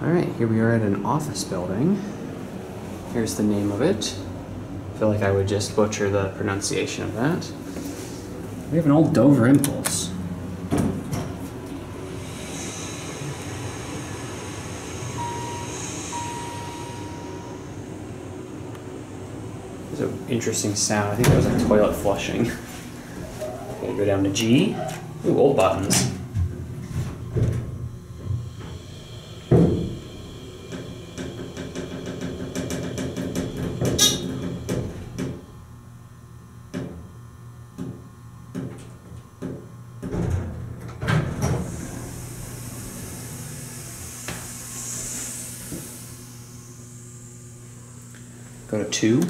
Alright, here we are at an office building. Here's the name of it. I feel like I would just butcher the pronunciation of that. We have an old Dover Impulse. There's an interesting sound. I think that was like toilet flushing. Okay, go down to G. Ooh, old buttons. Go to 2.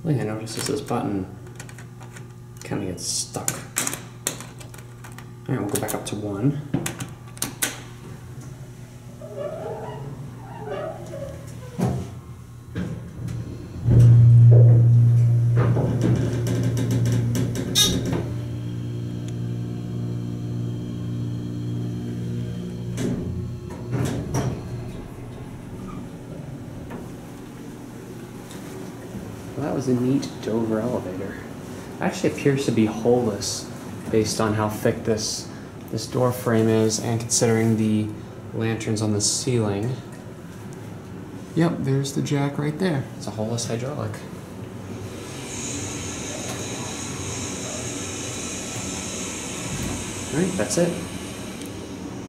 One thing I noticed is this button kind of gets stuck. Alright, we'll go back up to 1. Well, that was a neat Dover elevator. It actually appears to be holeless based on how thick this door frame is and considering the lanterns on the ceiling. Yep, there's the jack right there. It's a holeless hydraulic. Alright, that's it.